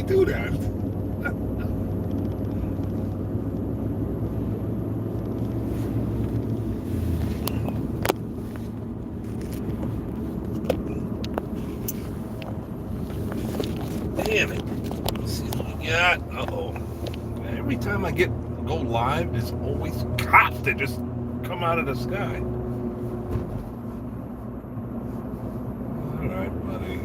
do that? Damn it. Let's see what we got. Uh-oh. Every time I go live, there's always cops that just come out of the sky. All right, buddy.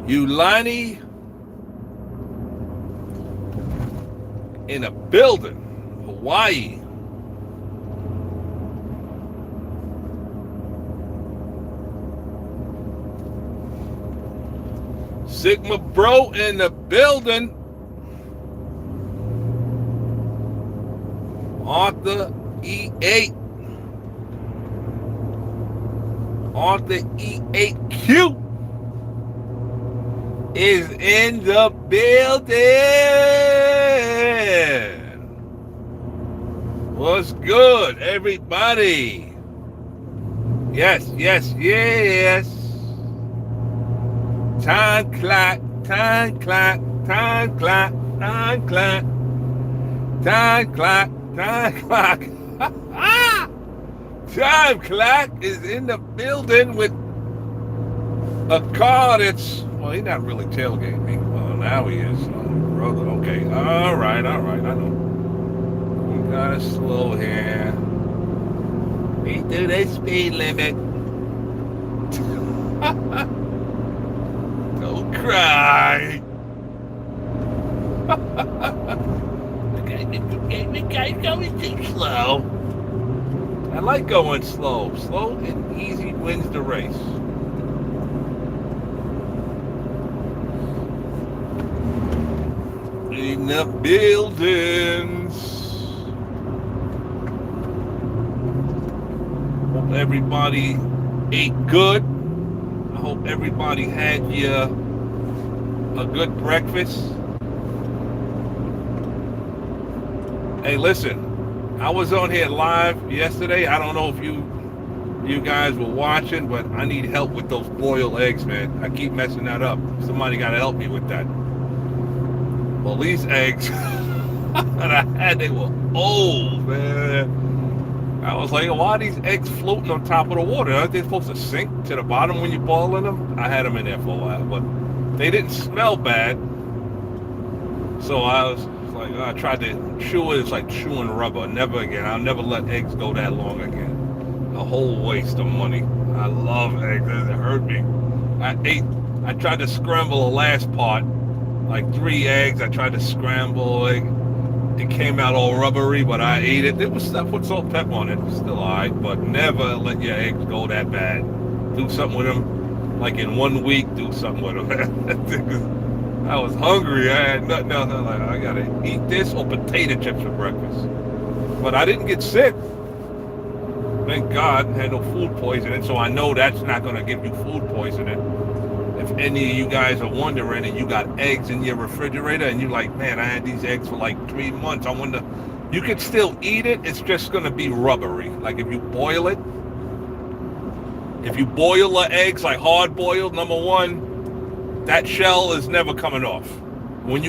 Ulani in a building, Hawaii. Sigma Bro in the building. Arthur E8. Arthur E8Q is in the building. What's good, everybody? Yes, yes, yes. Time clock, time clock, time clock, time clock, time clock, time clock. Time clock is in the building with a car that's, well, he's not really tailgating me. Well, now he is. Oh, brother, okay. All right, I know. We gotta slow here. We do the speed limit. Don't cry. The guy's going too slow. I like going slow. Slow and easy wins the race. In the buildings. Hope everybody ate good. I hope everybody had a good breakfast. Hey, listen. I was on here live yesterday. I don't know if you guys were watching, but I need help with those boiled eggs, man. I keep messing that up. Somebody got to help me with that. Well, these eggs that I had, they were old, man. I was like, why are these eggs floating on top of the water? Aren't they supposed to sink to the bottom when you're boiling them? I had them in there for a while, but they didn't smell bad. So I was like, I tried to chew it. It's like chewing rubber. Never again. I'll never let eggs go that long again. A whole waste of money. I love eggs. It hurt me. I tried to scramble the last part. Like 3 eggs. I tried to scramble. It came out all rubbery, but I ate it. I put salt and pepper on it. It's still alright, but never let your eggs go that bad. Do something with them. Like in 1 week, do something with them. I was hungry. I had nothing else. I was like, I gotta eat this or potato chips for breakfast. But I didn't get sick. Thank God. I had no food poisoning, so I know that's not gonna give you food poisoning. If any of you guys are wondering and you got eggs in your refrigerator and you're like, man, I had these eggs for like 3 months. I wonder, you can still eat it. It's just gonna be rubbery. Like if you boil it, if you boil the eggs, like hard boiled, number one, that shell is never coming off. When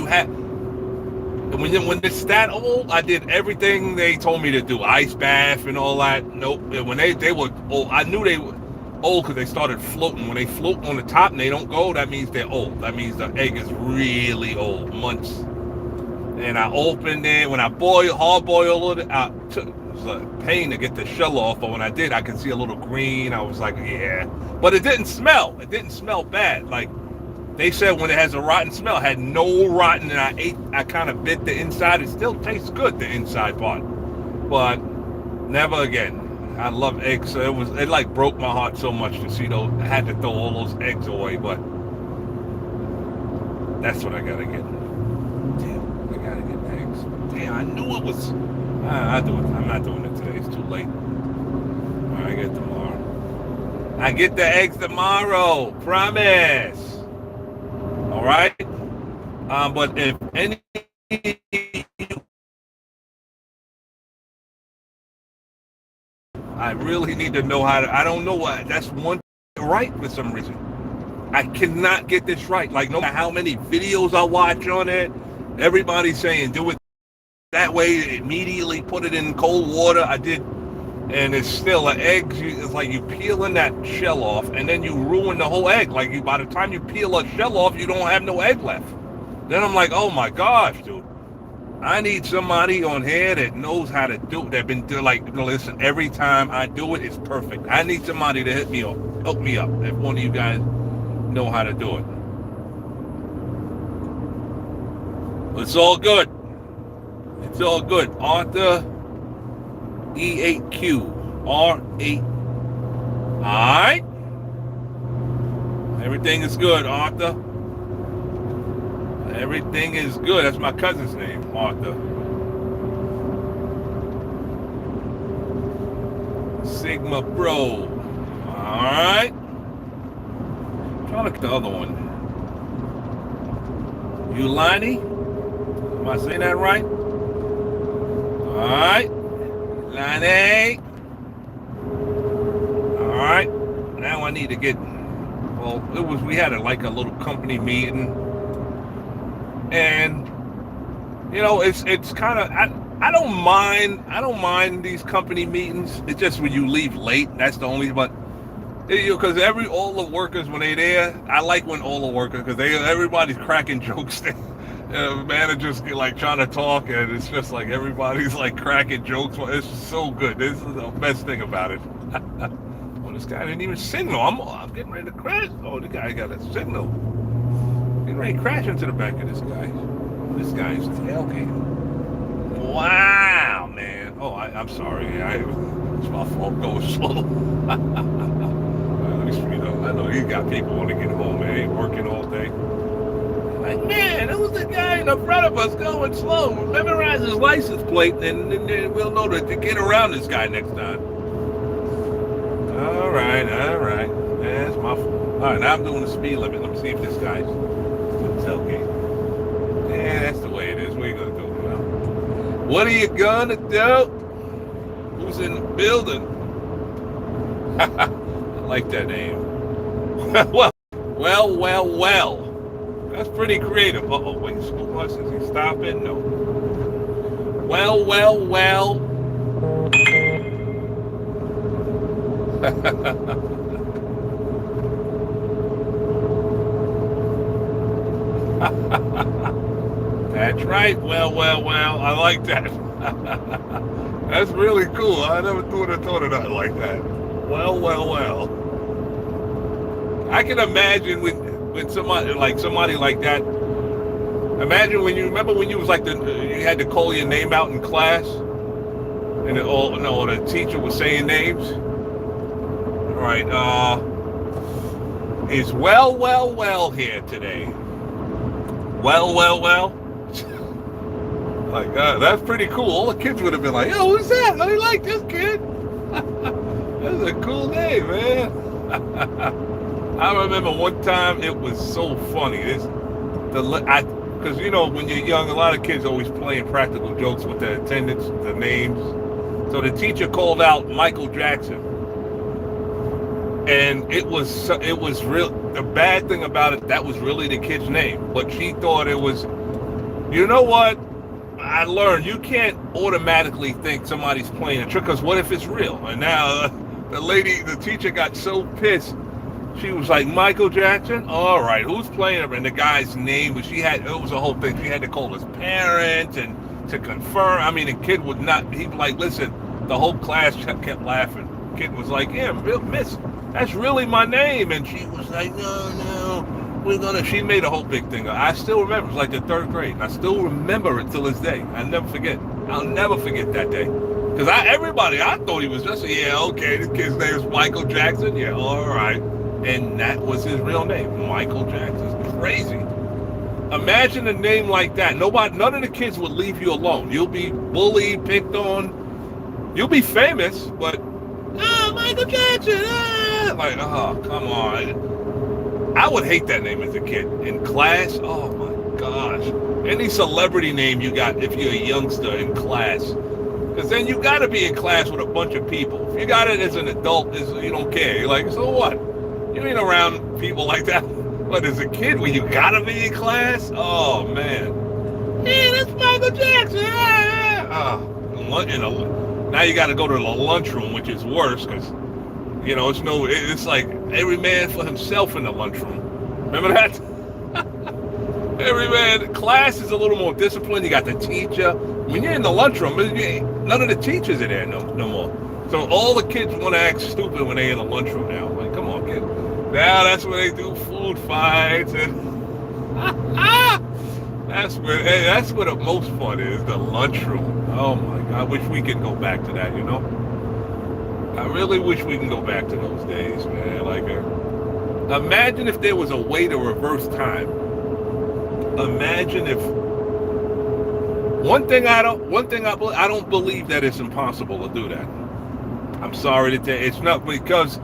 it's that old, I did everything they told me to do. Ice bath and all that. Nope. When they were old, I knew they were old because they started floating. When they float on the top and they don't go, that means they're old. That means the egg is really old, months. And I opened it. When I hard boiled it, it was a pain to get the shell off. But when I did, I could see a little green. I was like, yeah. But it didn't smell. It didn't smell bad. Like, they said when it has a rotten smell, it had no rotten, and I kind of bit the inside. It still tastes good, the inside part, but never again. I love eggs, so it like broke my heart so much to see those. I had to throw all those eggs away, but that's what I gotta get. Damn, I gotta get eggs. Damn, I knew it was. I'll do it. I'm not doing it today. It's too late. I get tomorrow. I get the eggs tomorrow. Promise. All right. But if any I really need to know how to. I don't know why. That's one right for some reason. I cannot get this right. Like no matter how many videos I watch on it, everybody's saying do it that way. Immediately put it in cold water. I did, and it's still an egg. It's like you peeling that shell off, and then you ruin the whole egg. Like by the time you peel a shell off, you don't have no egg left. Then I'm like, oh my gosh, dude. I need somebody on here that knows how to do it. They've been like, listen, every time I do it, it's perfect. I need somebody to hit me up, hook me up. If one of you guys know how to do it. It's all good. It's all good. Arthur E8Q R8. Alright. Everything is good, Arthur. Everything is good. That's my cousin's name, Arthur. Sigma Pro. Alright. Trying to look at the other one. Ulani? Am I saying that right? Alright. Ulani. Alright. Now I need to get, well, we had a little company meeting. And it's kind of I don't mind these company meetings. It's just when you leave late, that's the only. But because all the workers when they're there, I like when all the workers because everybody's cracking jokes. Managers like trying to talk, and it's just like everybody's like cracking jokes. It's so good. This is the best thing about it. Well, this guy didn't even signal. I'm getting ready to crash. Oh, the guy got a signal. Getting ready to crash into the back of this guy. This guy's tailgate. Wow, man. Oh, I'm sorry. It's my fault going slow. Let me speed up. I know you got people want to get home, man. Ain't working all day. Like, man, who's the guy in the front of us going slow? Memorize his license plate, and then we'll know to get around this guy next time. All right. That's my fault. All right, now I'm doing the speed limit. Let me see if this guy's tailgate. Yeah, that's the way it is. What are you going to do? Well, what are you going to do? Who's in the building? I like that name. Well. That's pretty creative. Uh-oh, wait, school bus, is he stopping? No. Well. That's right. Well. I like that. That's really cool. I never thought of it like that. Well. I can imagine when somebody like that. Imagine when you was like you had to call your name out in class, and the teacher was saying names. All right. Is well here today. Well. Like, that's pretty cool. All the kids would have been like, yo, who's that? I like this kid. That's a cool name, man. I remember one time it was so funny. Because, when you're young, a lot of kids always playing practical jokes with the attendants, the names. So the teacher called out Michael Jackson. And it was real. The bad thing about it, that was really the kid's name. But she thought it was, you know what? I learned you can't automatically think somebody's playing a trick because what if it's real? And now the teacher got so pissed. She was like, Michael Jackson? All right, who's playing him? And the guy's name, it was a whole thing. She had to call his parents and to confirm. I mean, the kid would not, he'd be like, listen, the whole class kept laughing. The kid was like, yeah, miss, that's really my name. And she was like, no, she made a whole big thing. I still remember, it was like the 3rd grade. I still remember it till this day. I'll never forget that day. Because I thought he was just, yeah, okay, this kid's name is Michael Jackson. Yeah, all right. And that was his real name, Michael Jackson. It's crazy. Imagine a name like that. None of the kids would leave you alone. You'll be bullied, picked on. You'll be famous, but, Michael Jackson, like, oh, come on. I would hate that name as a kid. In class, oh my God. gosh. Any celebrity name you got if you're a youngster in class. Because then you got to be in class with a bunch of people. If you got it as an adult, you don't care. You're like, so what? You ain't around people like that. But as a kid, when you got to be in class, oh, man. Hey, that's Michael Jackson. Now you got to go to the lunchroom, which is worse because, it's like every man for himself in the lunchroom. Remember that? Every man, class is a little more disciplined. You got the teacher. When you're in the lunchroom, none of the teachers are there no more. So all the kids want to act stupid when they're in the lunchroom now. Like, come on, kid. Now that's where they do food fights and that's where the most fun is, the lunchroom. Oh my God, I wish we could go back to that. I really wish we can go back to those days, man. Like, imagine if there was a way to reverse time. Imagine if I don't believe that it's impossible to do that. I'm sorry to tell you, it's not, because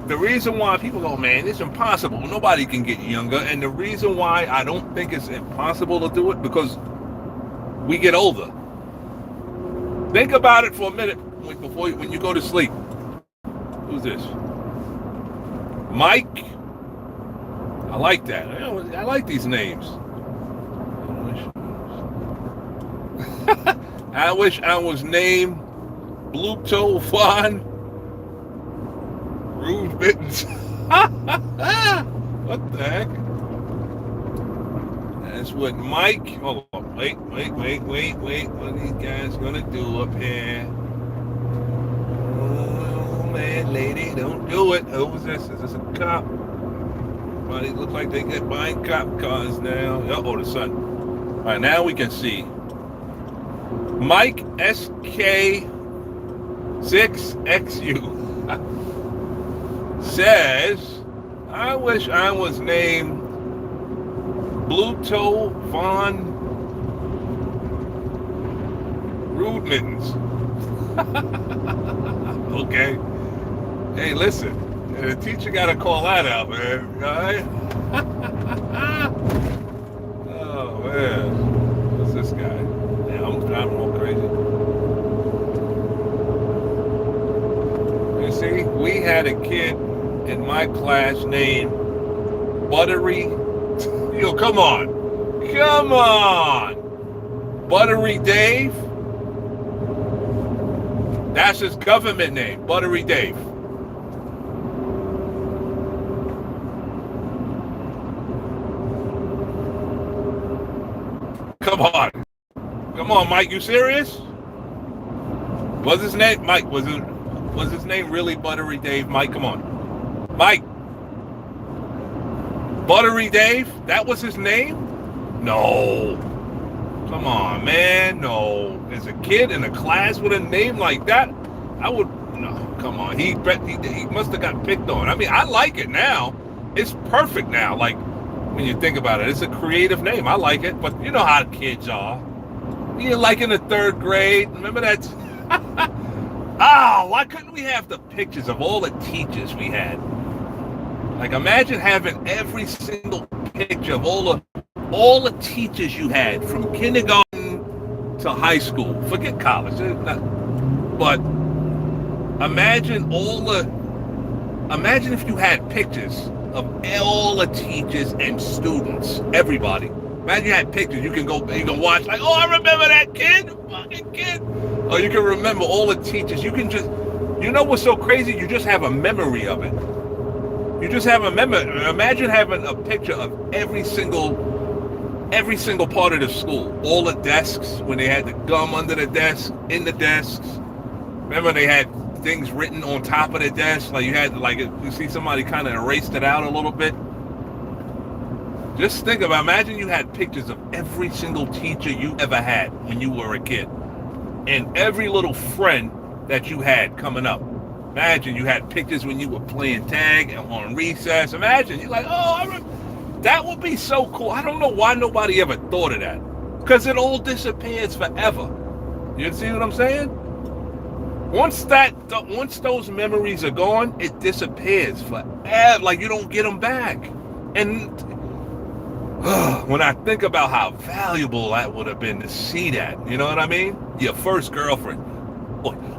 the reason why people go, man, it's impossible. Nobody can get younger. And the reason why I don't think it's impossible to do it, because we get older. Think about it for a minute when you go to sleep. Who's this? Mike? I like that. I like these names. I wish I was named Bluto Von Rude Mittens. What the heck? That's what Mike. Hold on. Wait. What are these guys gonna do up here? Oh man, lady, don't do it. Who's this? Is this a cop? Well, they look like they get buying cop cars now. Oh, the sun. All right, now we can see. Mike SK6XU says, I wish I was named Bluto Von Rude Mittens. Okay. Hey, listen. The teacher got to call that out, man. All right? Oh, man. What's this guy? Yeah, I'm driving all crazy. You see, we had a kid in my class named Buttery. Yo, come on. Come on. Buttery Dave. That's his government name, Buttery Dave. Come on. Come on, Mike, you serious? Was his name Mike? Was his name really Buttery Dave? Mike, come on. Mike. Buttery Dave? That was his name? No. Come on, man. No. As a kid in a class with a name like that, I would... No, come on. He must have got picked on. I mean, I like it now. It's perfect now. Like, when you think about it, it's a creative name. I like it. But you know how kids are. You're like in the third grade. Remember that? Why couldn't we have the pictures of all the teachers we had? Like, imagine having every single picture of all the teachers you had from kindergarten to high school. Forget college. But imagine if you had pictures of all the teachers and students, everybody. Imagine you had pictures. You can watch, like, oh, I remember that kid, fucking kid. Or you can remember all the teachers. You can just, you know what's so crazy? You just have a memory of it. You just have a memory. Imagine having a picture of every single part of the school. All the desks, when they had the gum under the desk, in the desks. Remember they had things written on top of the desk? Like you see somebody kind of erased it out a little bit. Just think about, imagine you had pictures of every single teacher you ever had when you were a kid. And every little friend that you had coming up. Imagine you had pictures when you were playing tag and on recess. Imagine, you're like, that would be so cool. I don't know why nobody ever thought of that. Because it all disappears forever. You see what I'm saying? Once those memories are gone, it disappears forever. Like, you don't get them back. And When I think about how valuable that would have been to see that, you know what I mean? Your first girlfriend,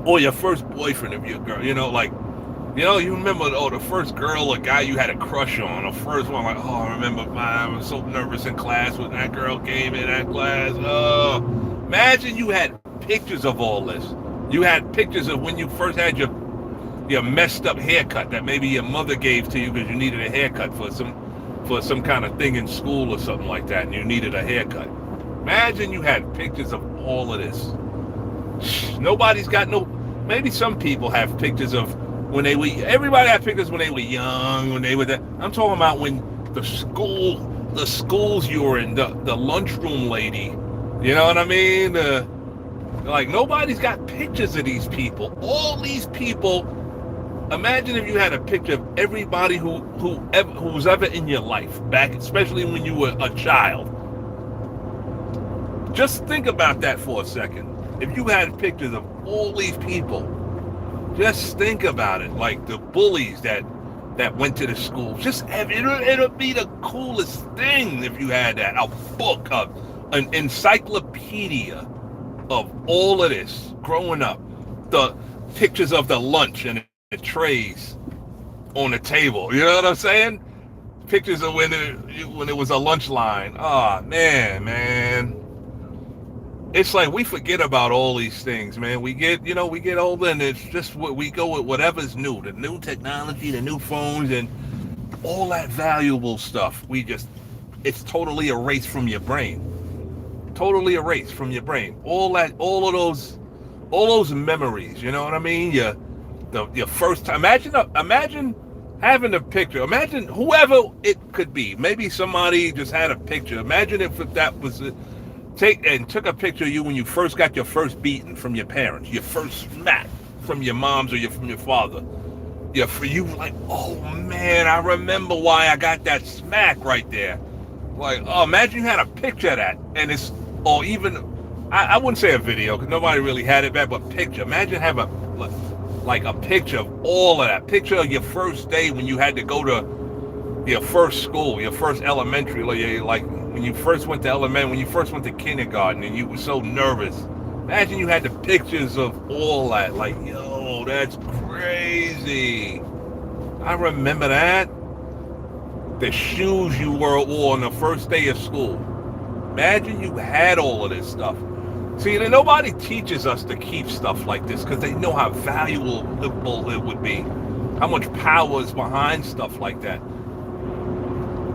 or your first boyfriend of your girl, like, you remember, the first girl or guy you had a crush on, the first one, like, I remember, I was so nervous in class when that girl came in that class. Imagine you had pictures of all this. You had pictures of when you first had your messed up haircut that maybe your mother gave to you because you needed a haircut for some kind of thing in school or something like that, and you needed a haircut. Imagine you had pictures of all of this. Nobody's got maybe some people have pictures of when they were, everybody had pictures when they were young, when they were there. I'm talking about when the schools you were in, the lunchroom lady, you know what I mean? Like, nobody's got pictures of these people. All these people. Imagine if you had a picture of everybody who was ever in your life back, especially when you were a child. Just think about that for a second. If you had pictures of all these people, just think about it. Like the bullies that went to the school. Just it'll be the coolest thing if you had that. A book, an encyclopedia of all of this growing up. The pictures of the lunch and the trays on the table. You know what I'm saying? Pictures of when it was a lunch line. Oh, man. It's like we forget about all these things, man. We get older, and it's just what we go with whatever's new. The new technology, the new phones, and all that valuable stuff. It's totally erased from your brain. Totally erased from your brain. All of those memories, you know what I mean? Your first time. Imagine having a picture. Imagine whoever it could be. Maybe somebody just had a picture. Imagine if that was took a picture of you when you first got your first beating from your parents, your first smack from your moms or from your father. You like, oh man, I remember why I got that smack right there. Like, imagine you had a picture of that, and or even, I wouldn't say a video because nobody really had it back, but picture. Imagine have a picture of all of that. Picture of your first day when you had to go to your first school, your first elementary, like when you first went to when you first went to kindergarten and you were so nervous. Imagine you had the pictures of all that. Like, yo, that's crazy. I remember that. The shoes you wore on the first day of school. Imagine you had all of this stuff. See, nobody teaches us to keep stuff like this because they know how valuable it would be, how much power is behind stuff like that.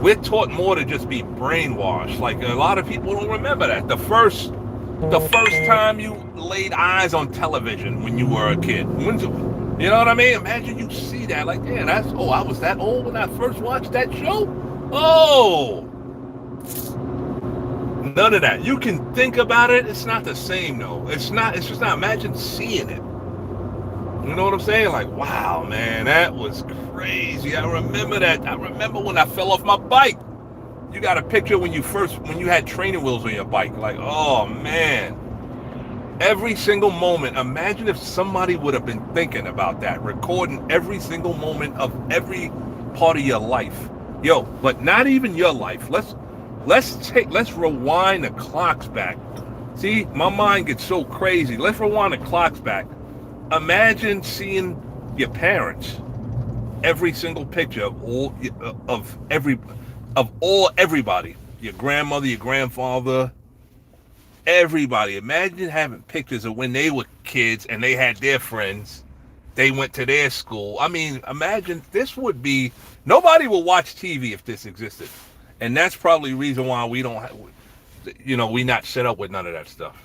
We're taught more to just be brainwashed. Like, a lot of people don't remember that. The first time you laid eyes on television when you were a kid. You know what I mean? Imagine you see that. Like, yeah, I was that old when I first watched that show? Oh! None of that. You can think about it. It's not the same, though. It's just not. Imagine seeing it. You know what I'm saying? Like, wow, man, that was crazy. I remember that. I remember when I fell off my bike. You got a picture when you had training wheels on your bike. Like, oh, man. Every single moment. Imagine if somebody would have been thinking about that, recording every single moment of every part of your life. Yo, but not even your life. Let's rewind the clocks back. See, my mind gets so crazy. Let's rewind the clocks back. Imagine seeing your parents, every single picture of everybody, your grandmother, your grandfather, everybody. Imagine having pictures of when they were kids and they had their friends. They went to their school. I mean, imagine nobody will watch TV if this existed. And that's probably the reason why we don't have, we not set up with none of that stuff.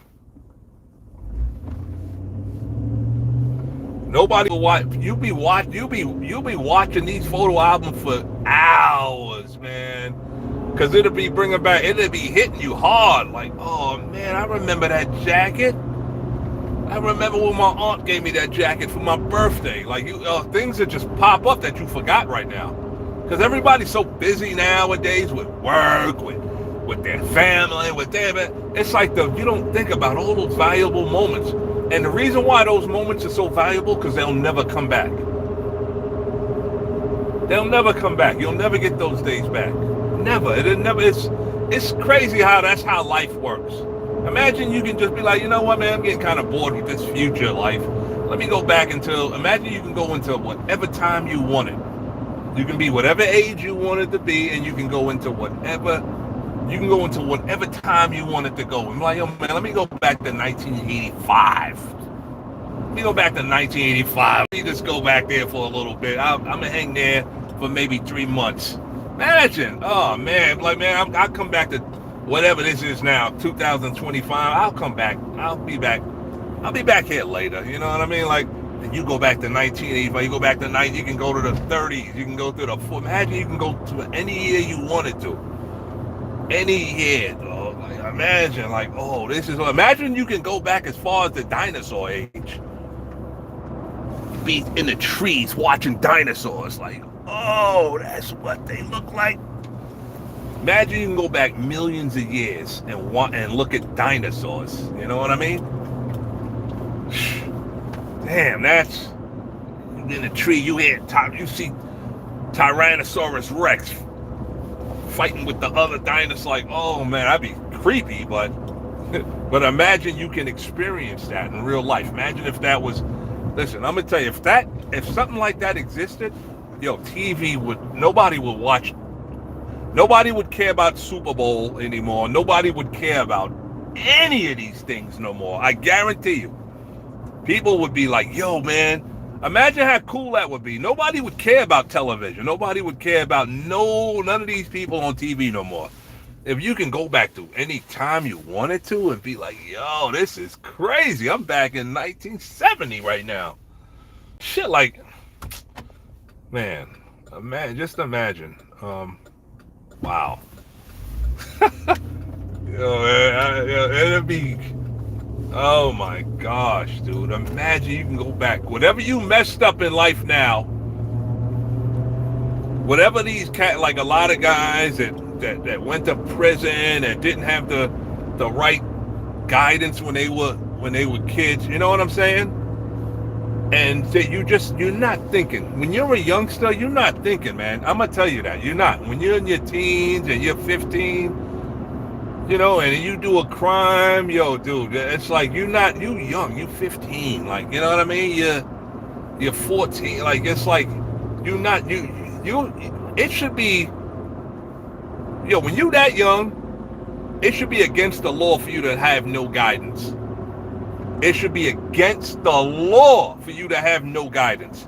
Nobody will watch. You'll be watching these photo albums for hours, man. Cause it'll be hitting you hard. Like, oh man, I remember that jacket. I remember when my aunt gave me that jacket for my birthday. Like, things that just pop up that you forgot right now. Because everybody's so busy nowadays with work, with their family, it's like you don't think about all those valuable moments. And the reason why those moments are so valuable, because they'll never come back. They'll never come back. You'll never get those days back. Never. It's It's crazy how that's how life works. Imagine you can just be like, you know what, man, I'm getting kind of bored with this future life. Let me go back until, imagine you can go into whatever time you wanted. You can be whatever age you wanted to be, and you can go into whatever time you wanted to go. I'm like, yo, man, let me go back to 1985. Let me go back to 1985. Let me just go back there for a little bit. I'm going to hang there for maybe 3 months. Imagine. Oh, man. Like, man, I'll come back to whatever this is now, 2025. I'll come back. I'll be back here later. You know what I mean? Like, you go back to 1985. You go back to 90. You can go to the 30s. You can go to the 40s. Imagine you can go to any year you wanted to. Any year, dog. Like, imagine, like, oh, this is. Imagine you can go back as far as the dinosaur age. Be in the trees watching dinosaurs. Like, oh, that's what they look like. Imagine you can go back millions of years and look at dinosaurs. You know what I mean? Damn, that's in the tree. You see Tyrannosaurus Rex fighting with the other dinosaurs. Like, oh man, that'd be creepy. But imagine you can experience that in real life. Imagine if that was. Listen, I'm gonna tell you, if something like that existed, yo, nobody would watch. Nobody would care about Super Bowl anymore. Nobody would care about any of these things no more. I guarantee you. People would be like, yo, man, imagine how cool that would be. Nobody would care about television. Nobody would care about none of these people on TV no more. If you can go back to any time you wanted to and be like, yo, this is crazy. I'm back in 1970 right now. Shit, like, man, just imagine. Wow. It'd be, oh my gosh, dude. Imagine you can go back. Whatever you messed up in life now, whatever these like a lot of guys that went to prison and didn't have the right guidance when they were kids, you know what I'm saying? And you're not thinking. When you're a youngster, you're not thinking, man. I'm gonna tell you that. You're not. When you're in your teens and you're 15, you know, and you do a crime, yo, dude, it's like you young, you 15, like, you know what I mean? You're 14, like, it's like it should be, yo, when you that young, it should be against the law for you to have no guidance. It should be against the law for you to have no guidance.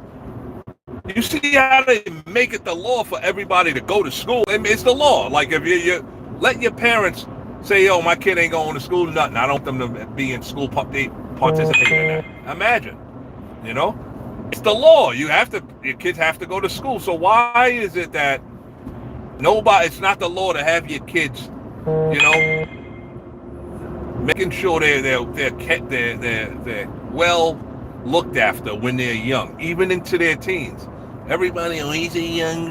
You see how they make it the law for everybody to go to school? I mean, it's the law. Like, if you let your parents say, yo, my kid ain't going to school, nothing. I don't want them to be in school, participate in that. Imagine, you know? It's the law. Your kids have to go to school. So why is it that it's not the law to have your kids, you know, making sure they're well looked after when they're young, even into their teens. Everybody, oh, he's a young,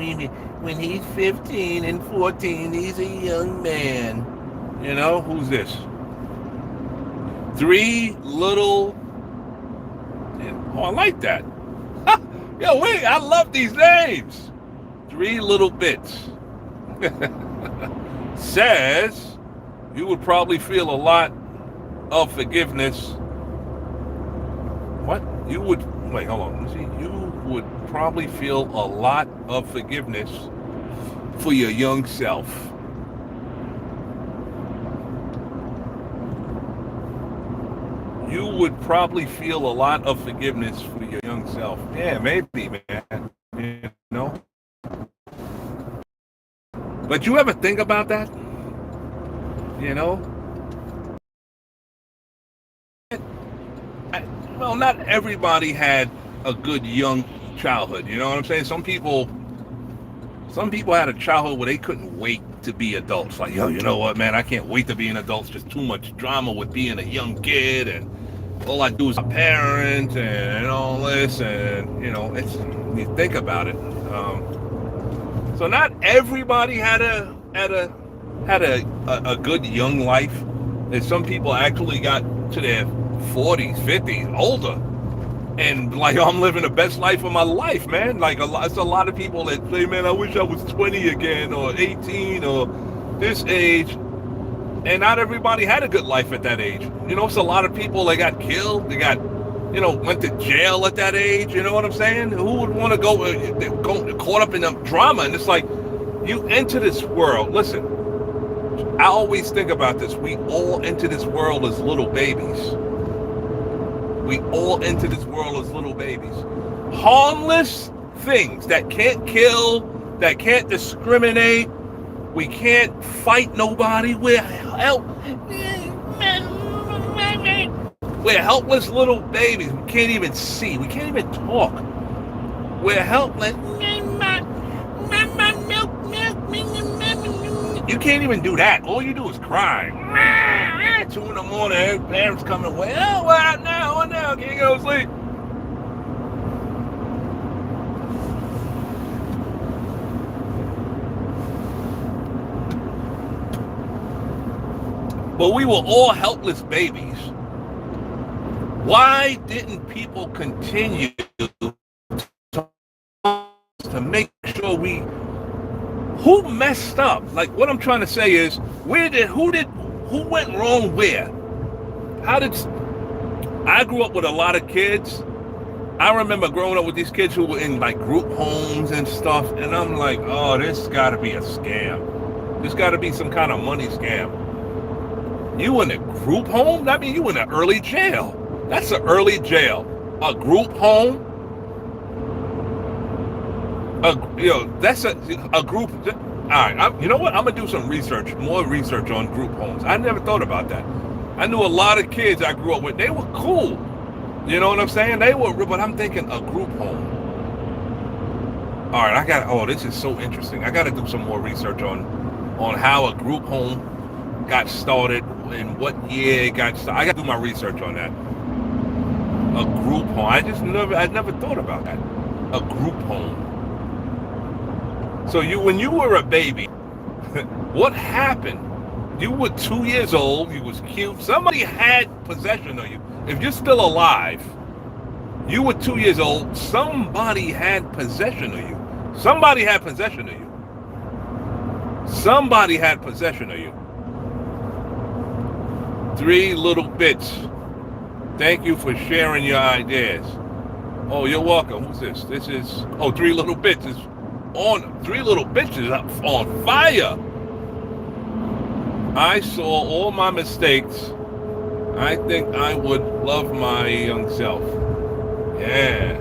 when he's 15 and 14, he's a young man. You know, who's this? 3 little, oh, I like that. Yo, wait, I love these names. 3 little bits. Says you would probably feel a lot of forgiveness. What? Hold on. See, you would probably feel a lot of forgiveness for your young self. You would probably feel a lot of forgiveness for your young self. Yeah, maybe, man. You know? But you ever think about that? You know? Well, not everybody had a good young childhood. You know what I'm saying? Some people had a childhood where they couldn't wait to be adults. Like, yo, you know what, man? I can't wait to be an adult. It's just too much drama with being a young kid, and all I do is a parent and all this, and you know, you think about it. So not everybody had a good young life. And some people actually got to their 40s, 50s, older, and like, I'm living the best life of my life, man. Like, it's a lot of people that say, man, I wish I was 20 again, or 18, or this age, and not everybody had a good life at that age. You know, it's a lot of people, they got killed, they got, went to jail at that age. You know what I'm saying? Who would want to go caught up in the drama? And it's like, you enter this world. Listen, I always think about this. We all enter this world as little babies. We all enter this world as little babies. Harmless things that can't kill, that can't discriminate. We can't fight nobody. We're helpless little babies. We can't even see. We can't even talk. We're helpless. You can't even do that. All you do is cry. 2 in the morning, parents coming away. Oh, what now? Can't go to sleep. But we were all helpless babies. Why didn't people continue to make sure who messed up? Like, what I'm trying to say is, who went wrong where? I grew up with a lot of kids. I remember growing up with these kids who were in like group homes and stuff, and I'm like, oh, this gotta be a scam. This gotta be some kind of money scam. You in a group home? I mean, you in an early jail. That's an early jail. A group home? That's a group. All right, you know what? I'm gonna do some more research on group homes. I never thought about that. I knew a lot of kids I grew up with. They were cool. You know what I'm saying? They were, but I'm thinking a group home. All right, this is so interesting. I got to do some more research on how a group home got started, in what year it got started. I got to do my research on that. A group home. I never thought about that. A group home. So when you were a baby, what happened? You were 2 years old. You was cute. Somebody had possession of you. If you're still alive, you were 2 years old. Somebody had possession of you. Somebody had possession of you. Somebody had possession of you. 3 little bits. Thank you for sharing your ideas. Oh, you're welcome. Who's this? This is 3 little bits is on. 3 little bits is on fire. I saw all my mistakes. I think I would love my young self. Yeah.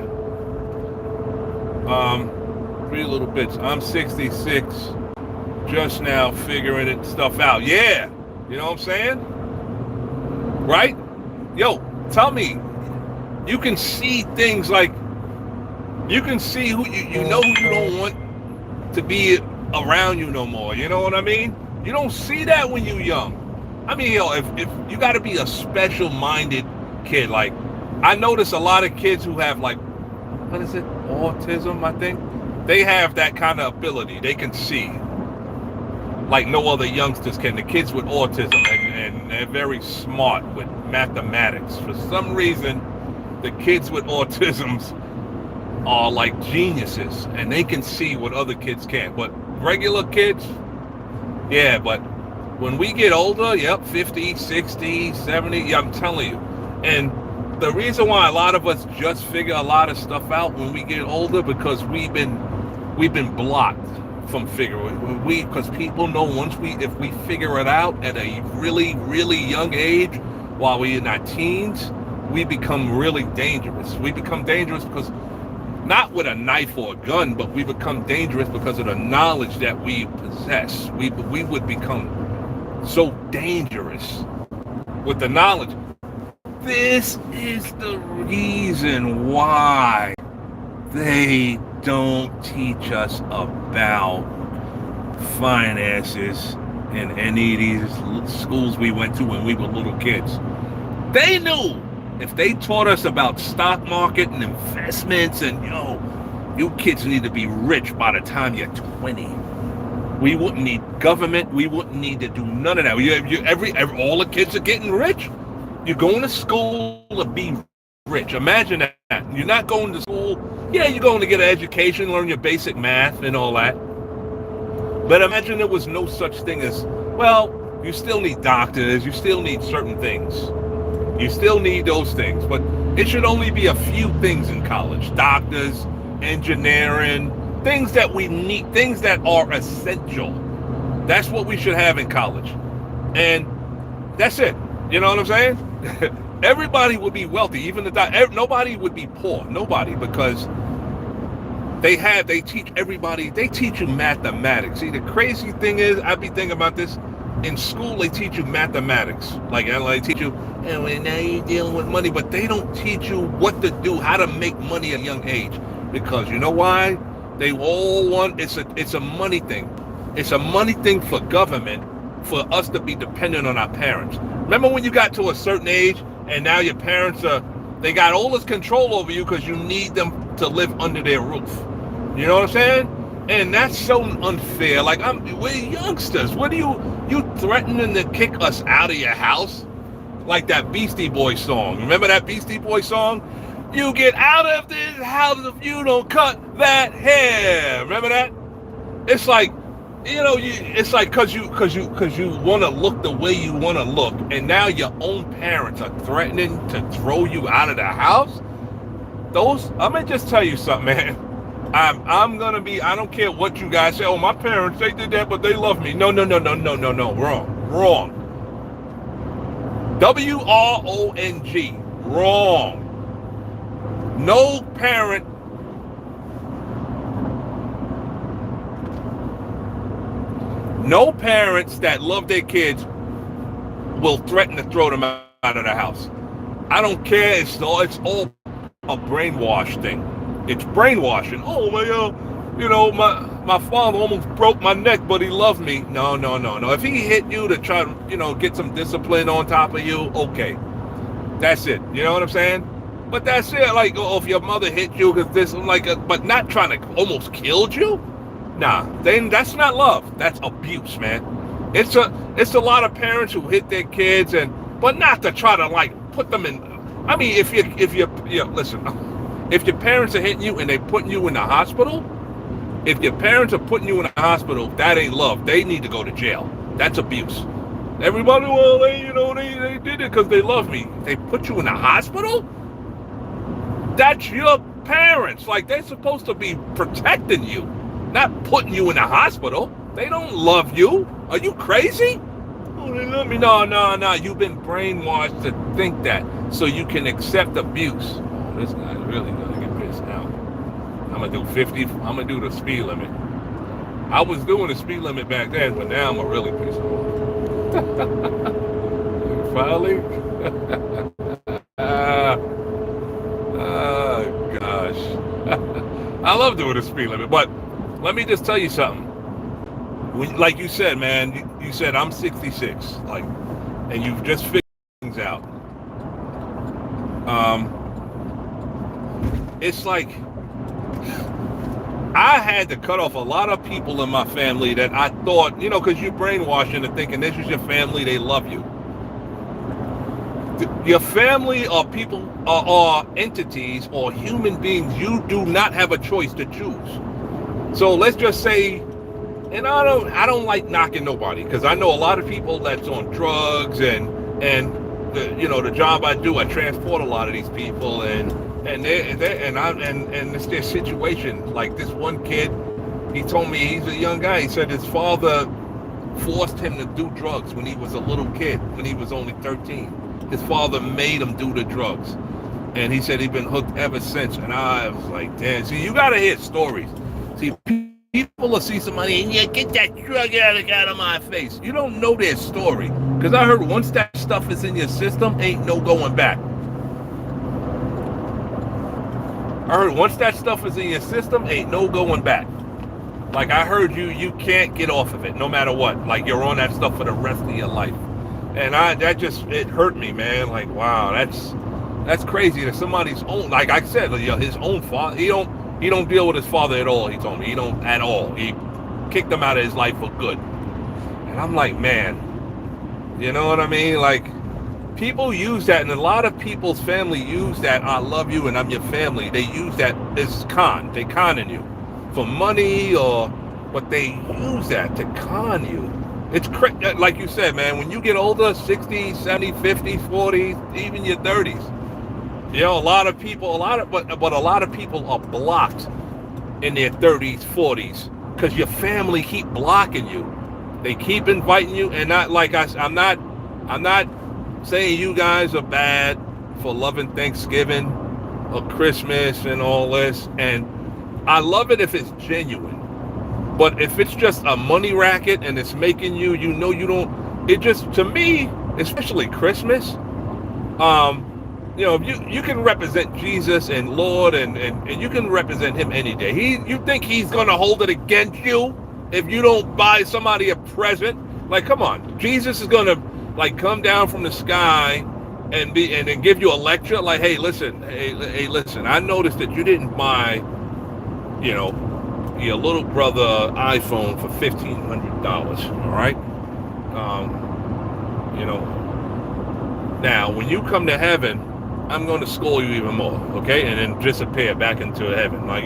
3 little bits. I'm 66. Just now figuring stuff out. Yeah. You know what I'm saying? Right? Yo, tell me. You can see things like, you can see who you know who you don't want to be around you no more. You know what I mean? You don't see that when you're young. I mean, if you got to be a special-minded kid. Like, I notice a lot of kids who have, like, what is it? Autism, I think. They have that kind of ability. They can see like no other youngsters can. The kids with autism, and they're very smart with mathematics. For some reason, the kids with autisms are like geniuses, and they can see what other kids can't. But regular kids, yeah, but when we get older, 50, 60, 70, I'm telling you. And the reason why a lot of us just figure a lot of stuff out when we get older, because we've been blocked from figuring. Because people know if we figure it out at a really, really young age, while we're in our teens, we become really dangerous. We become dangerous because, not with a knife or a gun, but we become dangerous because of the knowledge that we possess. We would become so dangerous with the knowledge. This is the reason why they don't teach us about finances in any of these schools we went to when we were little kids. They knew if they taught us about stock market and investments and, you kids need to be rich by the time you're 20. We wouldn't need government. We wouldn't need to do none of that. All the kids are getting rich. You're going to school to be rich. Imagine that. You're not going to school. Yeah, you're going to get an education, learn your basic math and all that. But imagine there was no such thing as, well, you still need doctors, you still need certain things. You still need those things, but it should only be a few things in college. Doctors, engineering, things that we need, things that are essential. That's what we should have in college. And that's it. You know what I'm saying? Everybody would be wealthy, even nobody would be poor. Nobody, because they teach everybody, they teach you mathematics. See, the crazy thing is, I be thinking about this, in school they teach you mathematics. Like they teach you, and now you're dealing with money, but they don't teach you what to do, how to make money at a young age. Because you know why? They all want, it's a money thing. It's a money thing for government, for us to be dependent on our parents. Remember when you got to a certain age and now your parents they got all this control over you because you need them to live under their roof. You know what I'm saying? And that's so unfair. Like, we're youngsters. What are you threatening to kick us out of your house? Like that Beastie Boys song. Remember that Beastie Boys song? You get out of this house if you don't cut that hair. Remember that? It's like, it's like because you want to look the way you want to look, and now your own parents are threatening to throw you out of the house. I'm gonna just tell you something, man. I'm gonna be. I don't care what you guys say. Oh, my parents, they did that, but they love me. No. Wrong. W-R-O-N-G. Wrong. No parent. No parents that love their kids will threaten to throw them out of the house. I don't care. It's all a brainwash thing. It's brainwashing. Oh my father almost broke my neck, but he loved me. No. If he hit you to try to, get some discipline on top of you, okay, that's it. You know what I'm saying? But that's it. Like, if your mother hit you because this, but not trying to almost killed you. Nah, then that's not love. That's abuse, man. It's a lot of parents who hit their kids, but not to try to put them in. I mean, if your parents are hitting you and they putting you in the hospital, if your parents are putting you in the hospital, that ain't love. They need to go to jail. That's abuse. Everybody, well, they did it because they love me. They put you in the hospital? That's your parents. They're supposed to be protecting you, not putting you in the hospital. They don't love you. Are you crazy? Oh, they love me. No. You've been brainwashed to think that so you can accept abuse. Oh, this guy's really gonna get pissed now. I'm gonna do 50. I'm gonna do the speed limit. I was doing the speed limit back then, but now I'm really pissed off. Finally. Oh gosh. I love doing the speed limit, but let me just tell you something. Like you said, man, you said I'm 66, and you've just figured things out. It's like I had to cut off a lot of people in my family that I thought, because you're brainwashing and thinking this is your family, they love you. Your family are people, are entities or human beings. You do not have a choice to choose. So let's just say, and I don't like knocking nobody, because I know a lot of people that's on drugs and the job I do, I transport a lot of these people and it's their situation. Like this one kid, he told me, he's a young guy. He said his father forced him to do drugs when he was a little kid, when he was only 13. His father made him do the drugs, and he said he'd been hooked ever since. And I was like, damn. See, you gotta hear stories. See, people will see somebody and get that drug out of my face. You don't know their story, because I heard once that stuff is in your system, ain't no going back. I heard once that stuff is in your system, ain't no going back. Like I heard you can't get off of it no matter what. Like you're on that stuff for the rest of your life. And it hurt me, man. Like, wow, that's crazy that somebody's own, like I said, his own father, he don't deal with his father at all. He told me he don't at all. He kicked him out of his life for good. And I'm like, man, you know what I mean? Like, people use that, and a lot of people's family use that. I love you and I'm your family. They use that as They conning you for money or but they use that to con you. It's like you said, man, when you get older, 60s, 70s, 50s, 40s, even your 30s, you know, a lot of people are blocked in their 30s, 40s, because your family keep blocking you. They keep inviting you, and I'm not saying you guys are bad for loving Thanksgiving or Christmas and all this, and I love it if it's genuine. But if it's just a money racket and it's making you don't, it just, to me, especially Christmas, you know, you can represent Jesus and Lord, and you can represent him any day. You think he's gonna hold it against you if you don't buy somebody a present? Like, come on, Jesus is gonna like come down from the sky and then give you a lecture like, hey, listen, I noticed that you didn't buy, you know, your little brother iPhone for $1,500. All right, you know. Now, when you come to heaven, I'm going to scold you even more, okay? And then disappear back into heaven. Like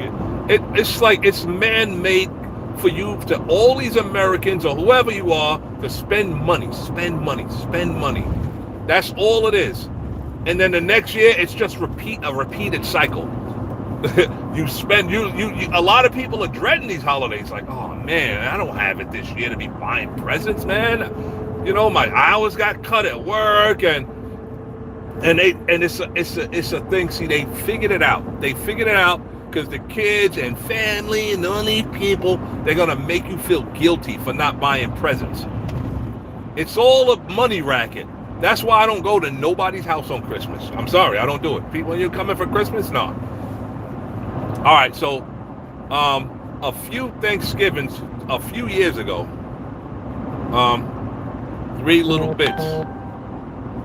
it's like it's man-made for you to, all these Americans or whoever you are, to spend money. That's all it is. And then the next year, it's just a repeated cycle. You spend a lot of people are dreading these holidays. Like, oh man, I don't have it this year to be buying presents, man. You know, my hours got cut at work, and it's a thing. See, they figured it out. Because the kids and family and all these people, they're gonna make you feel guilty for not buying presents. It's all a money racket. That's why I don't go to nobody's house on Christmas. I'm sorry, I don't do it. People, you're coming for Christmas? No. All right, so a few Thanksgivings a few years ago, 3 little bits.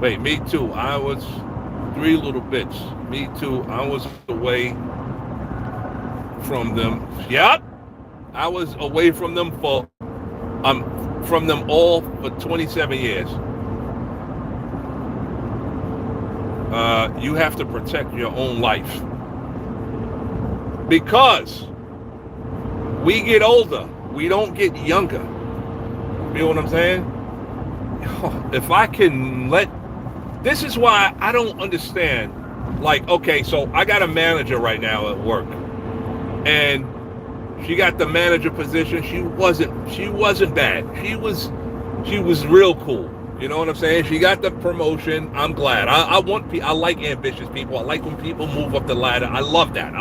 Wait, me too. I was 3 little bits. Me too. I was away from them. Yep. I was away from them from them all for 27 years. You have to protect your own life. Because we get older, we don't get younger. You know what I'm saying? If I can this is why I don't understand. Like, okay, so I got a manager right now at work, and she got the manager position. She wasn't bad. She was real cool. You know what I'm saying? She got the promotion. I'm glad. I like ambitious people. I like when people move up the ladder. I love that.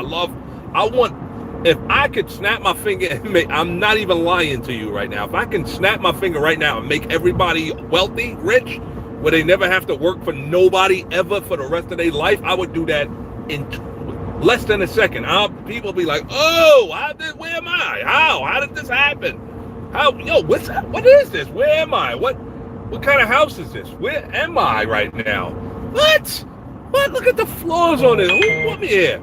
If I could snap my finger and I'm not even lying to you right now. If I can snap my finger right now and make everybody wealthy, rich, where they never have to work for nobody ever for the rest of their life, I would do that in less than a second. People be like, oh, where am I? How did this happen? What is this? Where am I? What kind of house is this? Where am I right now? What? Look at the floors on it. Who put me here?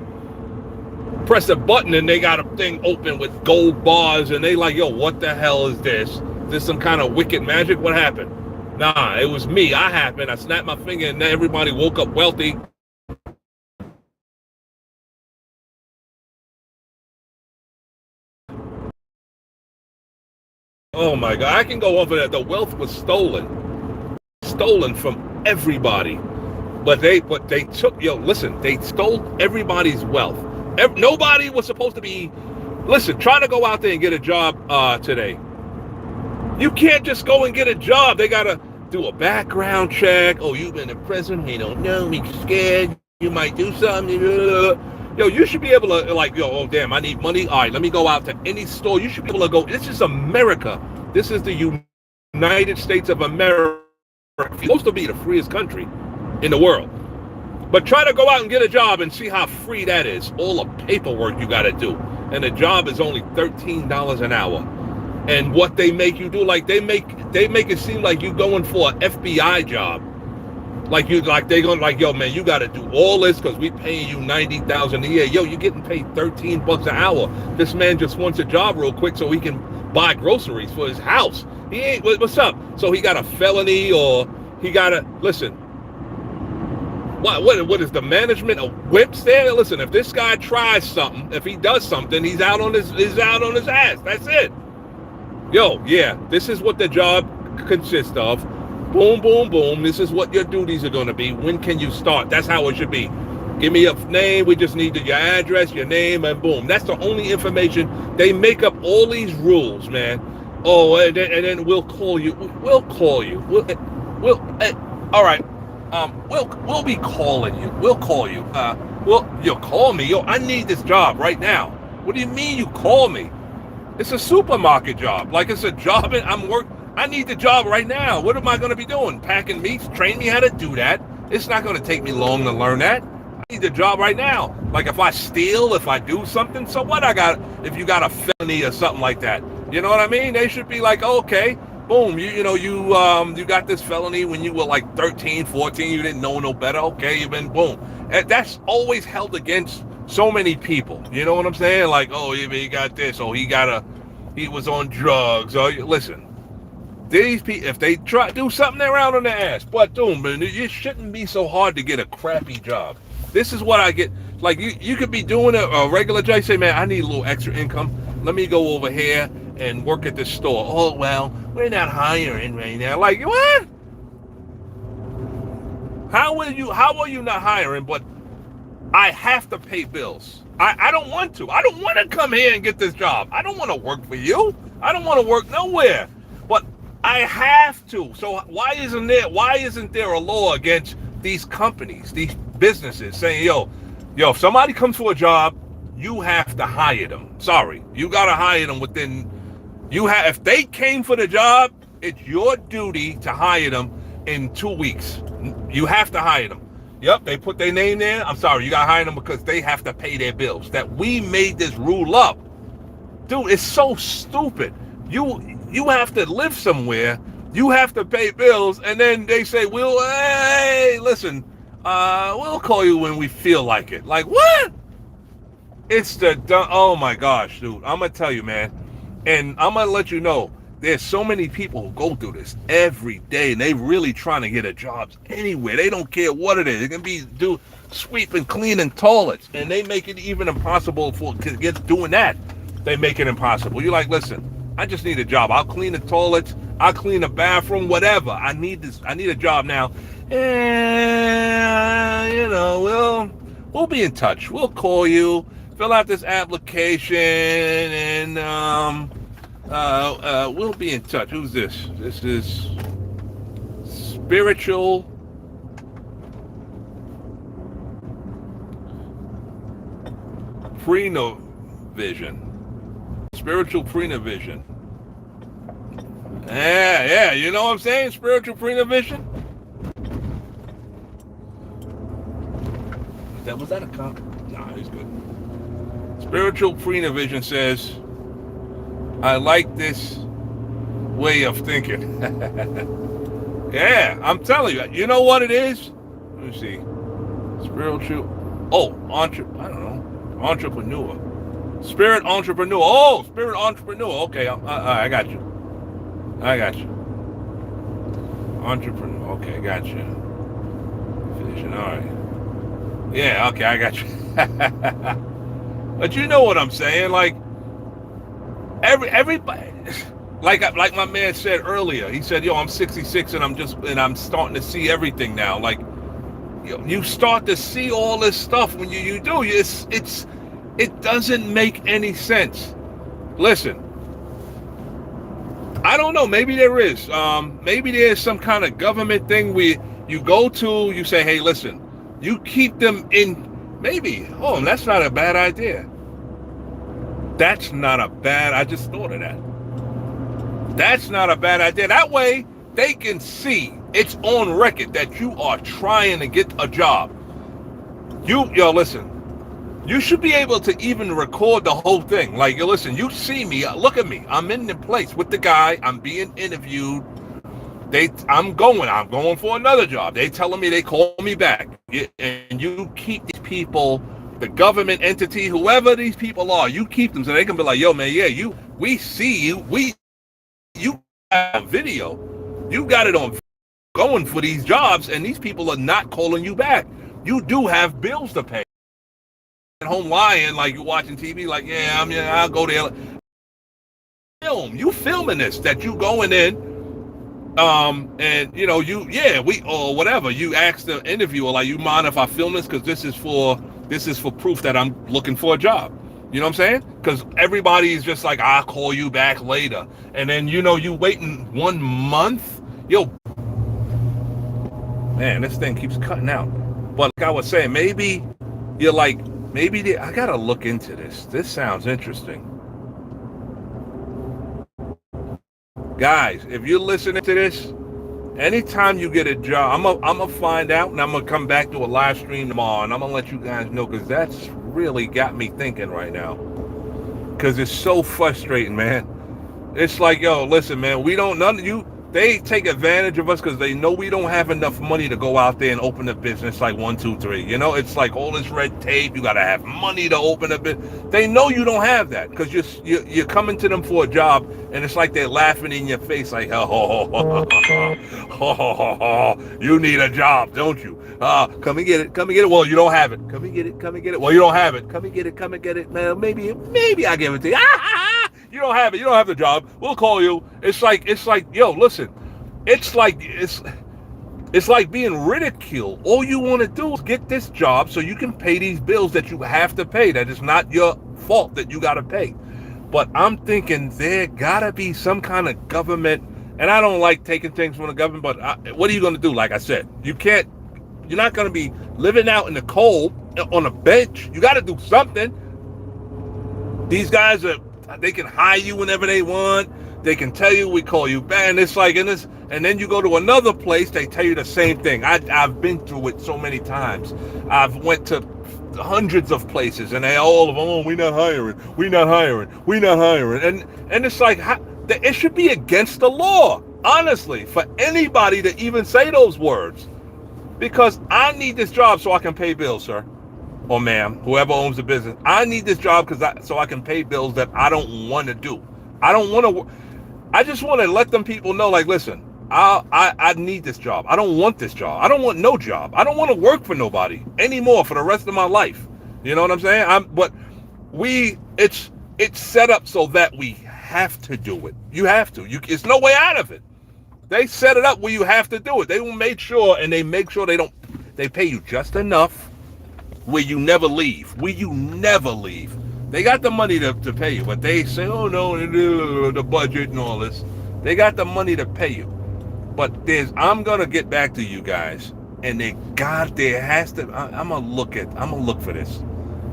Press a button and they got a thing open with gold bars, and they like, yo, what the hell is this? Is this some kind of wicked magic? What happened? Nah, it was me. I snapped my finger and then everybody woke up wealthy. Oh my God, I can go over that. The wealth was stolen from everybody. But they took, they stole everybody's wealth. Nobody was supposed to be, try to go out there and get a job today. You can't just go and get a job. They got to do a background check. Oh, you've been in prison. We don't know. We're scared. You might do something. You should be able to, oh, damn, I need money. All right, let me go out to any store. You should be able to go. This is America. This is the United States of America. It's supposed to be the freest country in the world. But try to go out and get a job and see how free that is. All the paperwork you got to do. And the job is only $13 an hour. And what they make you do, they make it seem like you're going for an FBI job. They going yo, man, you got to do all this because we paying you $90,000 a year. Yo, you're getting paid $13 an hour. This man just wants a job real quick so he can buy groceries for his house. He ain't, what's up? So he got a felony, or he got a, listen, what is the management of whips there? Listen, if this guy tries something, if he does something, he's out on his ass. That's it. Yo, yeah, this is what the job consists of. Boom, boom, boom. This is what your duties are going to be. When can you start? That's how it should be. Give me a name. We just need your address, your name, and boom. That's the only information. They make up all these rules, man. Oh, and then we'll call you. We'll call you. All right. We'll be calling you. We'll call you. You'll call me. Yo, I need this job right now. What do you mean you call me? It's a supermarket job. Like it's a job and I need the job right now. What am I going to be doing? Packing meats? Train me how to do that. It's not going to take me long to learn that. I need the job right now. Like if I steal, if I do something, so what if you got a felony or something like that. You know what I mean? They should be like, okay, boom, you got this felony when you were like 13, 14, you didn't know no better. Okay, you've been boom. And that's always held against so many people. You know what I'm saying? Like, oh, he got this, or he was on drugs. Or listen, these people, if they try do something, they're out on their ass. But man, it shouldn't be so hard to get a crappy job. This is what I get. Like you could be doing a regular job. Say, man, I need a little extra income. Let me go over here and work at this store. Oh well, we're not hiring right now. Like what? How are you not hiring? But I have to pay bills. I don't want to. I don't want to come here and get this job. I don't want to work for you. I don't want to work nowhere. But I have to. So why isn't there a law against these companies, these businesses saying, yo, if somebody comes for a job, you have to hire them. Sorry. You got to hire them if they came for the job, it's your duty to hire them in 2 weeks. You have to hire them. Yep, they put their name there. I'm sorry, you got to hire them because they have to pay their bills. That we made this rule up. Dude, it's so stupid. You have to live somewhere. You have to pay bills. And then they say, hey, listen, we'll call you when we feel like it. Like, what? Oh my gosh, dude. I'm going to tell you, man. And I'm going to let you know, there's so many people who go through this every day, and they really trying to get a job anywhere. They don't care what it is. They can be sweeping, cleaning toilets, and they make it even impossible to get doing that. They make it impossible. You're like, listen, I just need a job. I'll clean the toilets. I'll clean the bathroom, whatever. I need a job now. And we'll be in touch. We'll call you, fill out this application, and we'll be in touch. Who's this? This is Spiritual Prenavision. Spiritual Prenavision. Yeah, you know what I'm saying? Spiritual Prenavision. Was that a cop? Nah, he's good. Spiritual Prenavision says, I like this way of thinking. Yeah, I'm telling you. You know what it is? Let me see. Spiritual. I don't know. Entrepreneur. Spirit entrepreneur. Oh, spirit entrepreneur. Okay, I got you. Entrepreneur. Okay, I got you. Vision. All right. Yeah, okay, I got you. But you know what I'm saying? Like, everybody, like my man said earlier, he said, yo, I'm 66 and I'm starting to see everything now. Like, you start to see all this stuff when you do. It doesn't make any sense. Listen, I don't know. Maybe there is. Maybe there's some kind of government thing where you go to, you say, hey, listen, you keep them in. Maybe. Oh, that's not a bad idea. I just thought of that. That's not a bad idea. That way, they can see it's on record that you are trying to get a job. Listen. You should be able to even record the whole thing. Like, listen, you see me, look at me. I'm in the place with the guy. I'm being interviewed. I'm going for another job. They telling me they call me back. And you keep these people, the government entity, whoever these people are, you keep them so they can be like, yo, man, yeah, we see you. You have video. You got it on going for these jobs, and these people are not calling you back. You do have bills to pay. At home lying like you're watching TV, like, I'll go there. film. You filming this, that you going in, and you know, or whatever. You ask the interviewer, like, you mind if I film this? Because this is for proof that I'm looking for a job. You know what I'm saying? Because everybody's just like, I'll call you back later. And then, you know, you waiting 1 month. Yo, man, this thing keeps cutting out. But like I was saying, maybe you're like, I got to look into this. This sounds interesting. Guys, if you're listening to this, anytime you get a job, I'm gonna find out, and I'm gonna come back to a live stream tomorrow, and I'm gonna let you guys know, because that's really got me thinking right now. Because it's so frustrating, man. It's like, yo, listen, man, they take advantage of us because they know we don't have enough money to go out there and open a business like 1, 2, 3. You know, it's like all this red tape. You got to have money to open a business. They know you don't have that because you're coming to them for a job, and it's like they're laughing in your face like, you need a job, don't you? Come and get it. Come and get it. Well, you don't have it. Come and get it. Come and get it. Well, you don't have it. Come and get it. Come and get it. Man, maybe I give it to you. You don't have it. You don't have the job. We'll call you. It's like, yo, listen. It's like being ridiculed. All you want to do is get this job so you can pay these bills that you have to pay. That is not your fault that you got to pay. But I'm thinking there gotta be some kind of government. And I don't like taking things from the government. But what are you going to do? Like I said, you're not going to be living out in the cold on a bench. You got to do something. These guys they can hire you whenever they want. They can tell you, we call you back. And it's like, and then you go to another place, they tell you the same thing. I've been through it so many times. I've went to hundreds of places, and they all of them, oh, we're not hiring. And it's like, it should be against the law, honestly, for anybody to even say those words. Because I need this job so I can pay bills, sir. Or ma'am, whoever owns the business. I need this job so I can pay bills that I don't want to do. I just want to let them people know, like, listen, I need this job. I don't want this job. I don't want no job. I don't want to work for nobody anymore for the rest of my life. You know what I'm saying? But it's set up so that we have to do it. You have to. It's no way out of it. They set it up where you have to do it. They will make sure, and they make sure they pay you just enough where you never leave. They got the money to pay you, but they say, oh no, the budget and all this. They got the money to pay you. But I'm gonna get back to you guys, and there has to. I'm gonna look for this.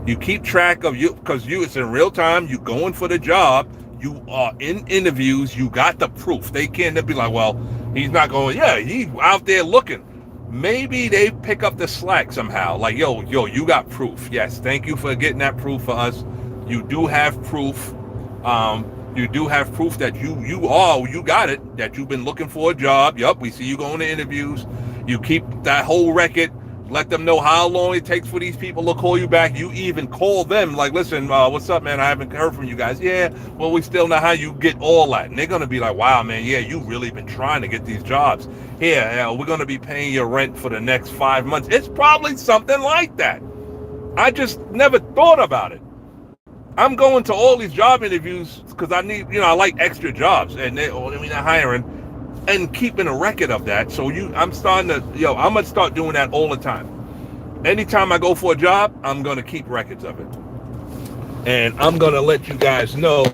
You keep track of because it's in real time. You going for the job. You are in interviews. You got the proof. They can't be like, well, he's not going. Yeah, he's out there looking. Maybe they pick up the slack somehow. Like, yo, you got proof. Yes, thank you for getting that proof for us. You do have proof. You do have proof that you got it, that you've been looking for a job. Yup, we see you going to interviews. You keep that whole record. Let them know how long it takes for these people to call you back. You even call them like, listen, what's up, man? I haven't heard from you guys. Yeah, well, we still know how you get all that. And they're going to be like, wow, man, yeah, you really been trying to get these jobs. Here, we're going to be paying your rent for the next 5 months. It's probably something like that. I just never thought about it. I'm going to all these job interviews because I need, I like extra jobs. And they're hiring. And keeping a record of that. So I'm going to start doing that all the time. Anytime I go for a job, I'm going to keep records of it. And I'm going to let you guys know.